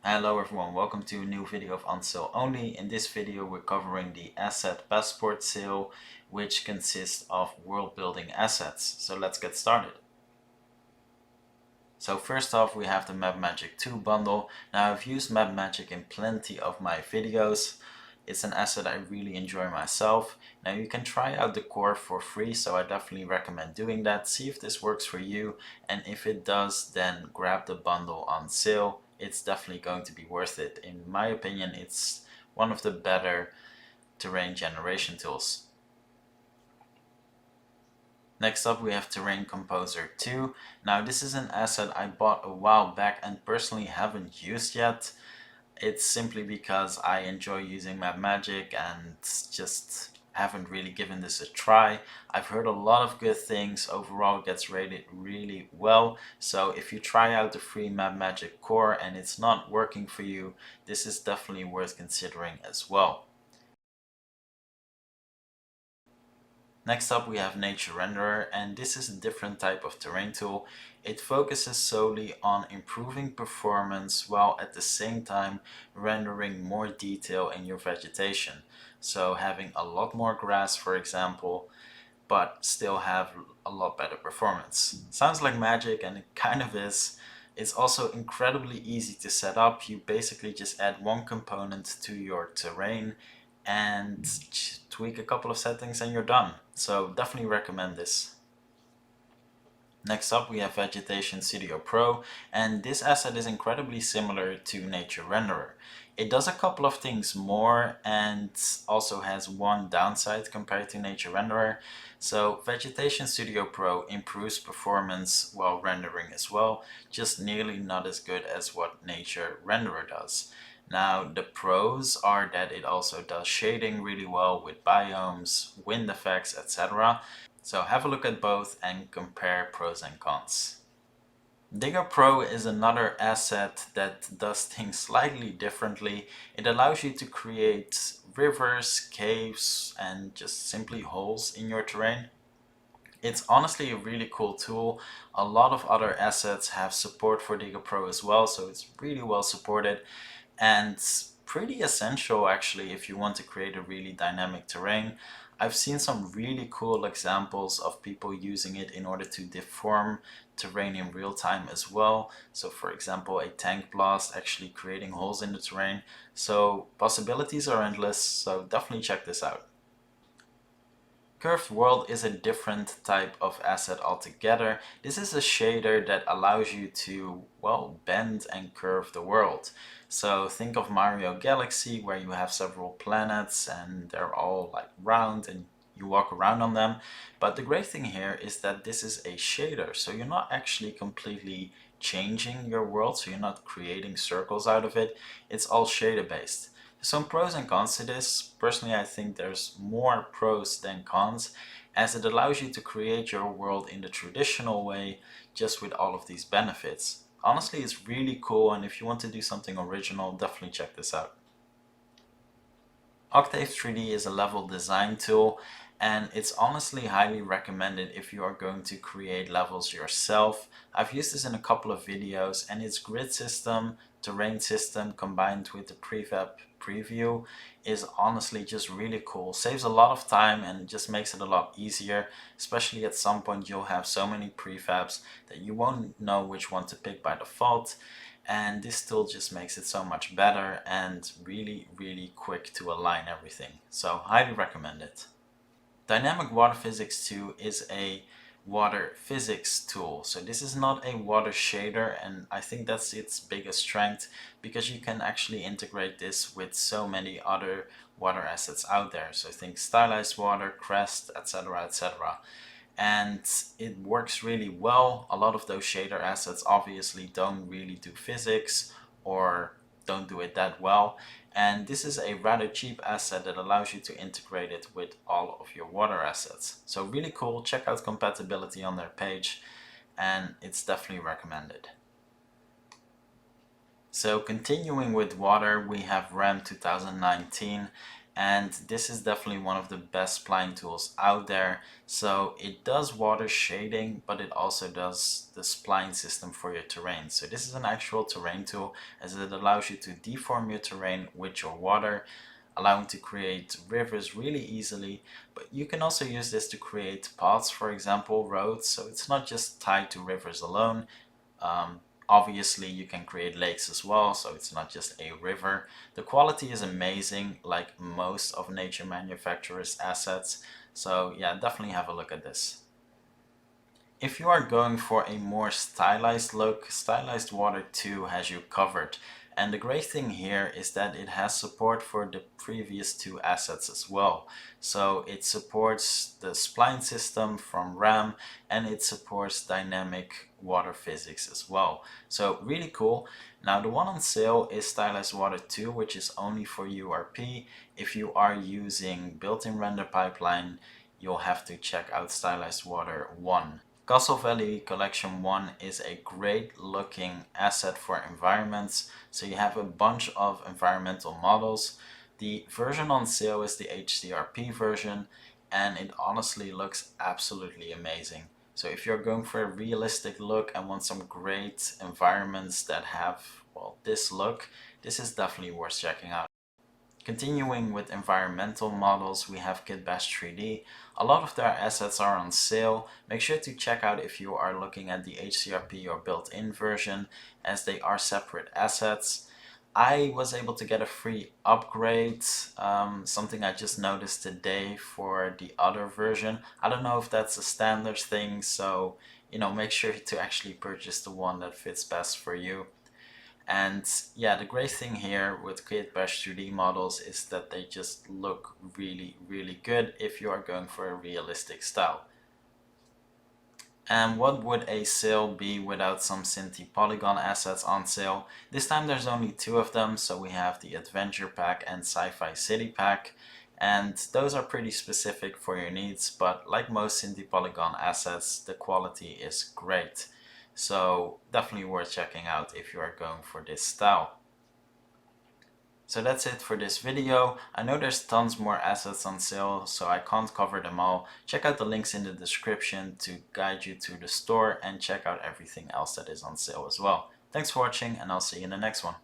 Hello everyone, welcome to a new video of On Sale Only. In this video we're covering the asset passport sale, which consists of world building assets. So let's get started. So first off we have the MapMagic 2 bundle. Now I've used MapMagic in plenty of my videos. It's an asset I really enjoy myself. Now you can try out the core for free, so I definitely recommend doing that. See if this works for you, and if it does, then grab the bundle on sale. It's definitely going to be worth it. In my opinion, it's one of the better terrain generation tools. Next up we have Terrain Composer 2. Now this is an asset I bought a while back and personally haven't used yet. It's simply because I enjoy using MapMagic and just haven't really given this a try. I've heard a lot of good things. Overall it gets rated really well. So if you try out the free MapMagic core and it's not working for you, this is definitely worth considering as well. Next up we have Nature Renderer, and this is a different type of terrain tool. It focuses solely on improving performance while at the same time rendering more detail in your vegetation. So having a lot more grass, for example, but still have a lot better performance. Sounds like magic, and it kind of is. It's also incredibly easy to set up. You basically just add one component to your terrain and tweak a couple of settings and you're done. So definitely recommend this. Next up we have Vegetation Studio Pro, and this asset is incredibly similar to Nature Renderer. It does a couple of things more and also has one downside compared to Nature Renderer. So Vegetation Studio Pro improves performance while rendering as well, just nearly not as good as what Nature Renderer does. Now the pros are that it also does shading really well with biomes, wind effects, etc. So have a look at both and compare pros and cons. Digger Pro is another asset that does things slightly differently. It allows you to create rivers, caves, and just simply holes in your terrain. It's honestly a really cool tool. A lot of other assets have support for Digger Pro as well, so it's really well supported and pretty essential actually if you want to create a really dynamic terrain. I've seen some really cool examples of people using it in order to deform terrain in real time as well. So for example, a tank blast actually creating holes in the terrain. So possibilities are endless, so definitely check this out. Curved World is a different type of asset altogether. This is a shader that allows you to, well, bend and curve the world. So think of Mario Galaxy, where you have several planets and they're all like round and you walk around on them. But the great thing here is that this is a shader, so you're not actually completely changing your world, so you're not creating circles out of it. It's all shader based. Some pros and cons to this. Personally, I think there's more pros than cons, as it allows you to create your world in the traditional way, just with all of these benefits. Honestly, it's really cool, and if you want to do something original, definitely check this out. Octave3D is a level design tool, and it's honestly highly recommended if you are going to create levels yourself. I've used this in a couple of videos, and its grid system, terrain system combined with the prefab preview is honestly just really cool. Saves a lot of time and just makes it a lot easier, especially at some point you'll have so many prefabs that you won't know which one to pick by default. And this tool just makes it so much better and really quick to align everything. So highly recommend it. Dynamic Water Physics 2 is a water physics tool. So this is not a water shader, and I think that's its biggest strength because you can actually integrate this with so many other water assets out there. So think Stylized Water, Crest, etc, etc. And it works really well. A lot of those shader assets obviously don't really do physics or don't do it that well, and this is a rather cheap asset that allows you to integrate it with all of your water assets. So really cool. Check out compatibility on their page, and it's definitely recommended. So continuing with water, we have RAM 2019, and this is definitely one of the best spline tools out there. So it does water shading, but it also does the spline system for your terrain. So this is an actual terrain tool, as it allows you to deform your terrain with your water, allowing to create rivers really easily. But you can also use this to create paths, for example roads, so it's not just tied to rivers alone. Obviously you can create lakes as well, so it's not just a river. The quality is amazing, like most of nature manufacturers' assets. So yeah, definitely have a look at this. If you are going for a more stylized look, Stylized Water 2 has you covered. And the great thing here is that it has support for the previous two assets as well. So it supports the spline system from RAM, and it supports dynamic water physics as well. So really cool. Now the one on sale is Stylized Water 2, which is only for URP. If you are using built-in render pipeline, you'll have to check out Stylized Water 1. Castle Valley Collection 1 is a great looking asset for environments. So you have a bunch of environmental models. The version on sale is the HDRP version, and it honestly looks absolutely amazing. So if you're going for a realistic look and want some great environments that have, well, this look, this is definitely worth checking out. Continuing with environmental models, we have Kitbash 3D. A lot of their assets are on sale. Make sure to check out if you are looking at the HDRP or built-in version, as they are separate assets. I was able to get a free upgrade, something I just noticed today for the other version. I don't know if that's a standard thing, so make sure to actually purchase the one that fits best for you. And yeah, the great thing here with Kitbash 3D models is that they just look really, really good if you are going for a realistic style. And what would a sale be without some Synty Polygon assets on sale? This time there's only two of them, so we have the Adventure Pack and Sci-Fi City Pack. And those are pretty specific for your needs, but like most Synty Polygon assets, the quality is great. So definitely worth checking out if you are going for this style. So that's it for this video. I know there's tons more assets on sale, so I can't cover them all. Check out the links in the description to guide you to the store, and check out everything else that is on sale as well. Thanks for watching, and I'll see you in the next one.